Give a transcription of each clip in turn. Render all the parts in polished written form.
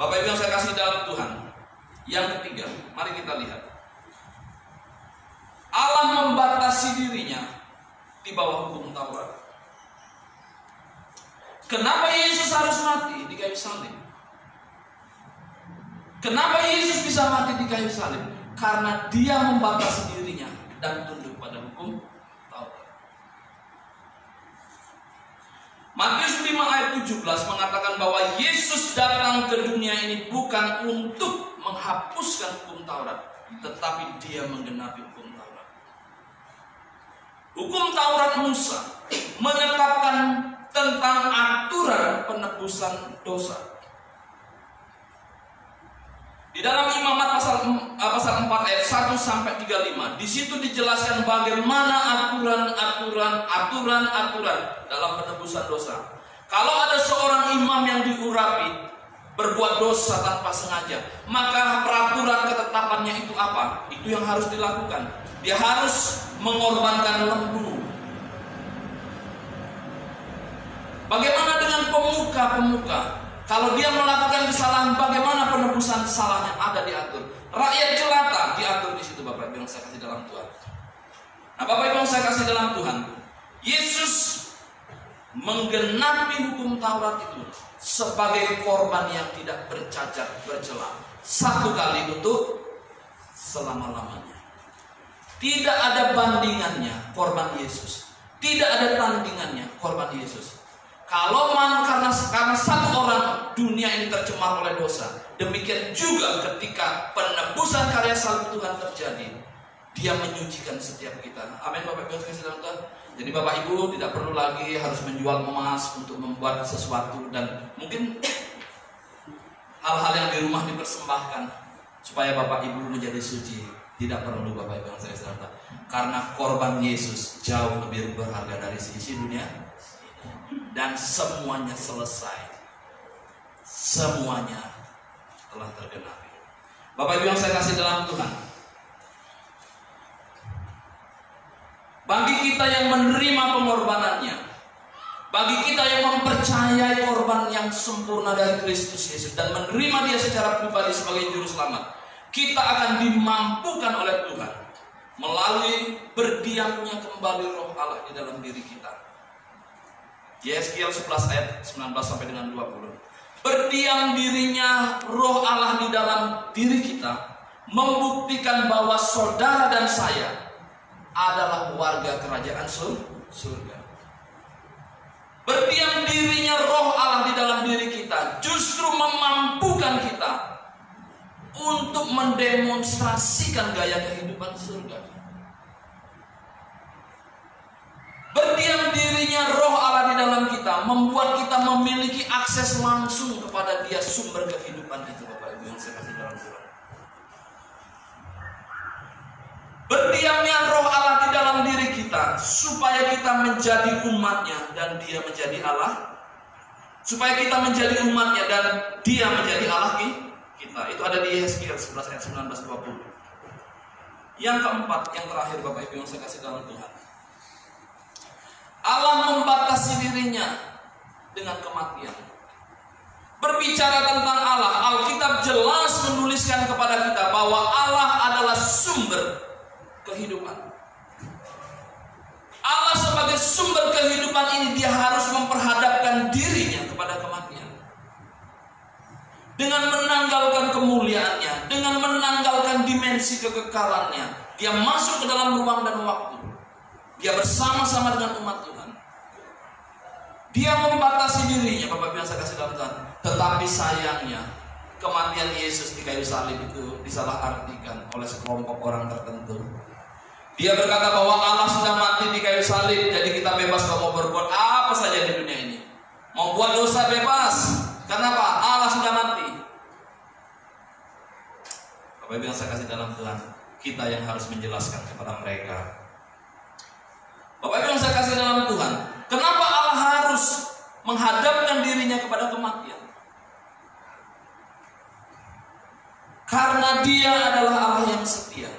Bapak Ibu yang saya kasih dalam Tuhan, yang ketiga, mari kita lihat. Allah membatasi dirinya di bawah hukum Taurat. Kenapa Yesus harus mati di kayu salib? Kenapa Yesus bisa mati di kayu salib? Karena dia membatasi dirinya dan tunduk pada hukum Taurat. Matius 5 ayat 17 mengatakan bahwa Yesus datang ke dunia ini bukan untuk menghapuskan hukum Taurat, tetapi dia menggenapi hukum Taurat. Hukum Taurat Musa menetapkan tentang aturan penebusan dosa. Di dalam Imamat pasal 4 ayat 1 sampai 35, di situ dijelaskan bagaimana aturan dalam penebusan dosa. Kalau ada seorang imam yang diurapi berbuat dosa tanpa sengaja, maka peraturan ketetapannya itu apa? Itu yang harus dilakukan. Dia harus mengorbankan lembu. Bagaimana dengan pemuka? Kalau dia melakukan kesalahan, bagaimana penebusan salahnya ada diatur. Rakyat jelata diatur di situ, Bapak Ibu yang saya kasih dalam Tuhan. Nah, Bapak Ibu yang saya kasih dalam Tuhan, Yesus menggenapi hukum Taurat itu sebagai korban yang tidak bercacat bercela, satu kali untuk selama-lamanya. Tidak ada bandingannya korban Yesus. Tidak ada tandingannya korban Yesus. Kalau karena satu orang dunia ini tercemar oleh dosa, demikian juga ketika penebusan karya salib Tuhan terjadi, dia menyucikan setiap kita. Amin, Bapak Ibu sekalian Tuhan. Jadi Bapak Ibu tidak perlu lagi harus menjual emas untuk membuat sesuatu, dan mungkin hal-hal yang di rumah dipersembahkan supaya Bapak Ibu menjadi suci. Tidak perlu, Bapak Ibu yang saya sarankan, karena korban Yesus jauh lebih berharga dari sisi dunia. Dan semuanya selesai. Semuanya telah tergenapi. Bapak Ibu yang saya kasih dalam Tuhan, bagi kita yang menerima pengorbanannya, bagi kita yang mempercayai korban yang sempurna dari Kristus Yesus dan menerima dia secara pribadi sebagai juru selamat, kita akan dimampukan oleh Tuhan melalui berdiamnya kembali Roh Allah di dalam diri kita. Yeskiel 11 ayat 19 sampai dengan 20. Berdiam dirinya Roh Allah di dalam diri kita membuktikan bahwa saudara dan saya adalah warga kerajaan surga. Berdiam dirinya Roh Allah di dalam diri kita justru memampukan kita untuk mendemonstrasikan gaya kehidupan surga. Berdiam dirinya Roh Allah di dalam kita membuat kita memiliki akses langsung kepada Dia, sumber kehidupan itu, Bapak Ibu yang saya kasih dalam Tuhan. Berdiamnya Roh Allah di dalam diri kita supaya kita menjadi umatnya dan Dia menjadi Allah. Supaya kita menjadi umatnya dan Dia menjadi Allah kita. Itu ada di Yeskiel 11 ayat 19-20. Yang keempat, yang terakhir, Bapak Ibu yang saya kasih dalam Tuhan, Allah membatasi dirinya dengan kematian. Berbicara tentang Allah, Alkitab jelas menuliskan kepada kita bahwa Allah adalah sumber kehidupan. Allah sebagai sumber kehidupan ini, dia harus memperhadapkan dirinya kepada kematian. Dengan menanggalkan kemuliaannya, dengan menanggalkan dimensi kekekalannya, dia masuk ke dalam ruang dan waktu. Dia bersama-sama dengan umat Tuhan. Dia membatasi dirinya, Bapak Ibu yang saya kasih dalam Tuhan. Tetapi sayangnya, kematian Yesus di kayu salib itu disalahartikan oleh sekelompok orang tertentu. Dia berkata bahwa Allah sudah mati di kayu salib, jadi kita bebas kalau mau berbuat apa saja di dunia ini. Mau buat dosa bebas. Kenapa? Allah sudah mati. Bapak Ibu yang saya kasih dalam Tuhan, kita yang harus menjelaskan kepada mereka. Bapak Ibu yang saya kasih dalam Tuhan, kenapa Allah harus menghadapkan dirinya kepada kematian? Karena Dia adalah Allah yang setia.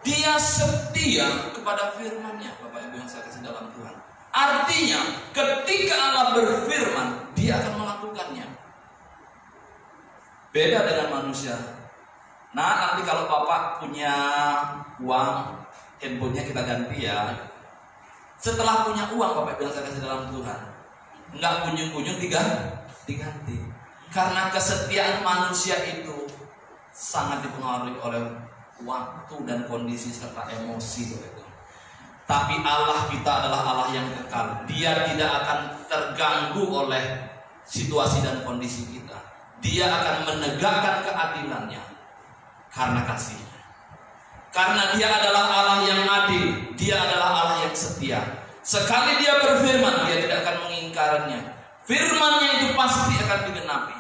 Dia setia kepada firman-Nya, Bapak Ibu yang saya kasih dalam Tuhan. Artinya, ketika Allah berfirman, Beda dengan manusia. Nah, nanti kalau Bapak punya uang, handphonenya kita ganti ya. Setelah punya uang, Bapak bilang saya kasih dalam Tuhan. Enggak kunjung-kunjung diganti. Karena kesetiaan manusia itu sangat dipengaruhi oleh waktu dan kondisi serta emosi itu. Tapi Allah kita adalah Allah yang kekal. Dia tidak akan terganggu oleh situasi dan kondisi kita. Dia akan menegakkan keadilannya karena kasih-Nya. Karena Dia adalah Allah yang adil, Dia adalah Allah yang setia. Sekali Dia berfirman, Dia tidak akan mengingkarinya. Firman-Nya itu pasti akan digenapi.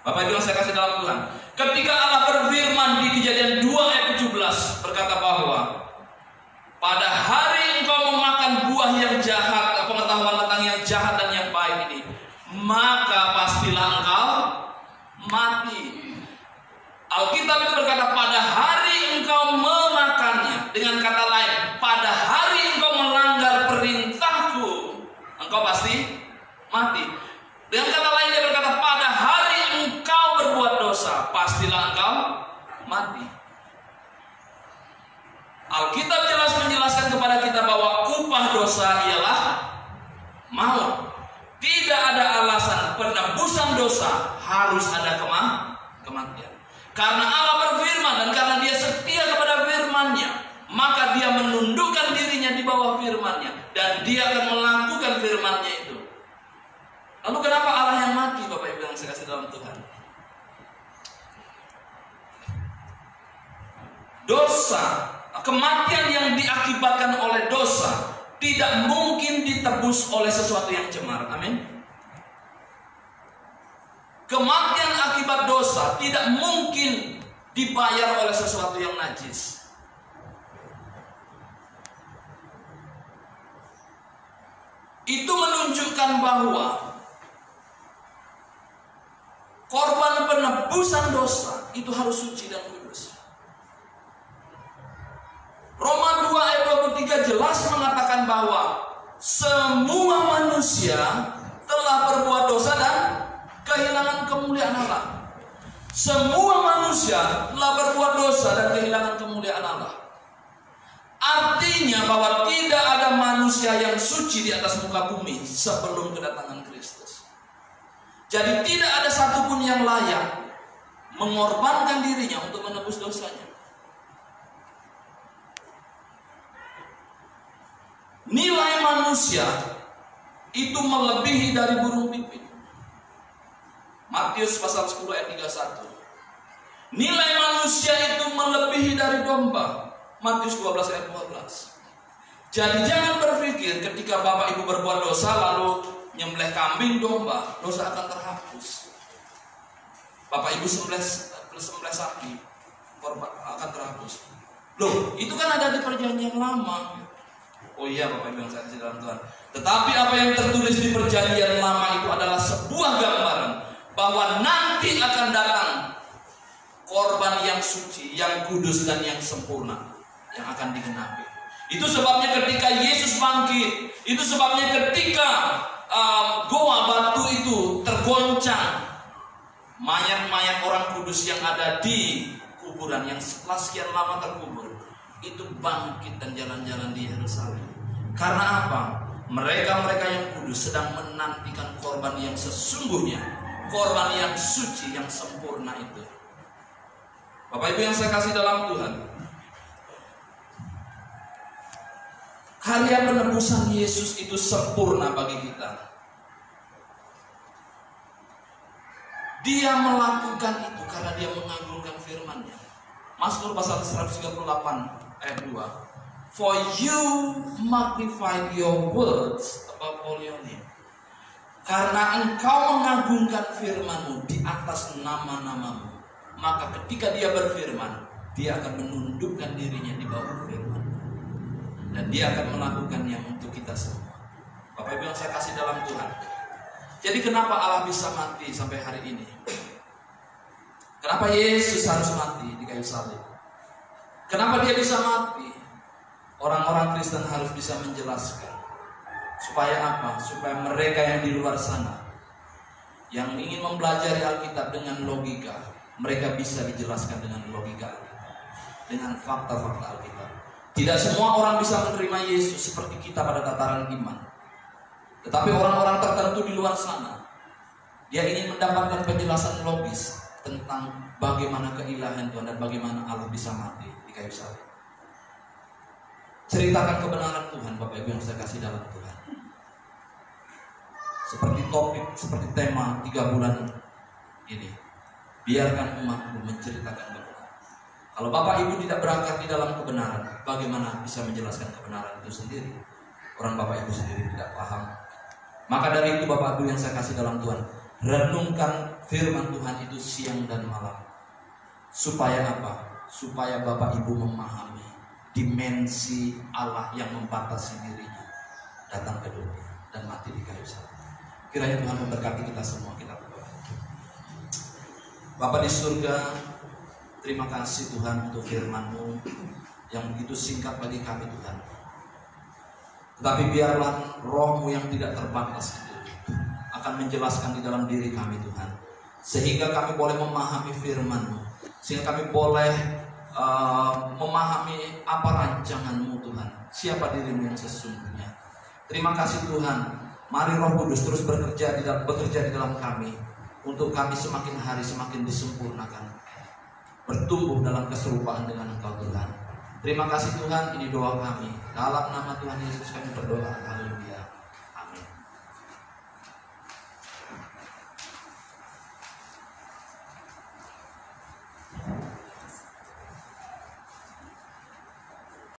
Bapak Ibu yang saya kasih dalam Tuhan, ketika Allah berfirman di Kejadian 2 ayat 17 berkata bahwa pada hari engkau memakan buah yang jahat, pengetahuan tentang yang jahat dan yang baik ini, maka pastilah engkau mati. Alkitab itu berkata pada hari engkau memakannya. Dengan kata lain, pada hari engkau melanggar perintahku, engkau pasti mati. Dengan kata lain dia berkata pada hari engkau berbuat dosa, pastilah engkau mati. Alkitab jelas menjelaskan kepada kita bahwa upah dosa ialah maut. Tidak ada alasan penebusan dosa harus ada kematian. Karena Allah berfirman dan karena Dia setia kepada firman-Nya, maka Dia menundukkan dirinya di bawah firman-Nya dan Dia akan melakukan firman-Nya itu. Lalu kenapa Allah yang mati, Bapak Ibu yang saya kasih dalam Tuhan? Dosa, kematian yang diakibatkan oleh dosa tidak mungkin ditebus oleh sesuatu yang cemar. Amin. Kematian akibat dosa tidak mungkin dibayar oleh sesuatu yang najis. Itu menunjukkan bahwa korban penebusan dosa itu harus suci dan kudus. Roma 2 ayat 23 jelas mengatakan bahwa semua manusia telah berbuat dosa dan kehilangan kemuliaan Allah. Semua manusia telah berbuat dosa dan kehilangan kemuliaan Allah. Artinya bahwa tidak ada manusia yang suci di atas muka bumi sebelum kedatangan Kristus. Jadi tidak ada satupun yang layak mengorbankan dirinya untuk menebus dosanya. Nilai manusia itu melebihi dari burung pipit. Matius pasal 10 ayat 31. Nilai manusia itu melebihi dari domba. Matius 12 ayat 12. Jadi jangan berpikir ketika Bapak Ibu berbuat dosa lalu nyembelih kambing domba, dosa akan terhapus. Bapak Ibu sembelih sapi, korban akan terhapus. Loh, itu kan ada di perjanjian lama. Oh iya Bapak Ibu yang saya kasih dalam Tuhan. Tetapi apa yang tertulis di perjanjian lama itu adalah sebuah gambaran bahwa nanti akan datang korban yang suci, yang kudus dan yang sempurna yang akan digenapi. Itu sebabnya ketika Yesus bangkit, itu sebabnya ketika goa batu itu tergoncang, mayat-mayat orang kudus yang ada di kuburan yang setelah sekian lama terkubur itu bangkit dan jalan-jalan di Yerusalem. Karena apa? Mereka-mereka yang kudus sedang menantikan korban yang sesungguhnya, korban yang suci, yang sempurna itu. Bapak Ibu yang saya kasih dalam Tuhan, karya penebusan Yesus itu sempurna bagi kita. Dia melakukan itu karena Dia mengagungkan firman-Nya. Mazmur pasal 138 ayat 2. For you magnify your words above all your name. Karena engkau mengagungkan firman-Mu di atas nama-namamu, maka ketika Dia berfirman, Dia akan menundukkan dirinya di bawah firman. Dan Dia akan melakukannya untuk kita semua. Bapak Ibu yang saya kasih dalam Tuhan. Jadi kenapa Allah bisa mati sampai hari ini? Kenapa Yesus harus mati di kayu salib? Kenapa Dia bisa mati? Orang-orang Kristen harus bisa menjelaskan. Supaya apa? Supaya mereka yang di luar sana, yang ingin mempelajari Alkitab dengan logika, mereka bisa dijelaskan dengan logika Alkitab, dengan fakta-fakta Alkitab. Tidak semua orang bisa menerima Yesus seperti kita pada tataran iman. Tetapi orang-orang tertentu di luar sana, dia ingin mendapatkan penjelasan logis tentang bagaimana keilahian Tuhan dan bagaimana Allah bisa mati di kayu salib. Ceritakan kebenaran Tuhan, Bapak Ibu yang saya kasih dalam Tuhan. Seperti topik, seperti tema 3 bulan ini, biarkan umatku menceritakan kebenaran. Kalau Bapak Ibu tidak berangkat di dalam kebenaran, bagaimana bisa menjelaskan kebenaran itu sendiri? Orang Bapak Ibu sendiri tidak paham. Maka dari itu Bapak Ibu yang saya kasih dalam Tuhan, renungkan firman Tuhan itu siang dan malam. Supaya apa? Supaya Bapak Ibu memahami dimensi Allah yang membatasi dirinya datang ke dunia dan mati di kayu salib. Kiranya Tuhan memberkati kita semua. Kita berdoa. Bapa di surga, terima kasih Tuhan untuk firman-Mu yang begitu singkat bagi kami Tuhan. Tetapi biarlah Roh-Mu yang tidak terbatas itu akan menjelaskan di dalam diri kami Tuhan, sehingga kami boleh memahami firman-Mu, sehingga kami boleh memahami apa rancangan-Mu Tuhan, siapa diri-Mu yang sesungguhnya. Terima kasih Tuhan. Mari Roh Kudus terus bekerja di dalam kami, untuk kami semakin hari semakin disempurnakan, bertumbuh dalam keserupaan dengan Engkau Tuhan. Terima kasih Tuhan, ini doa kami. Dalam nama Tuhan Yesus kami berdoa. Haleluya.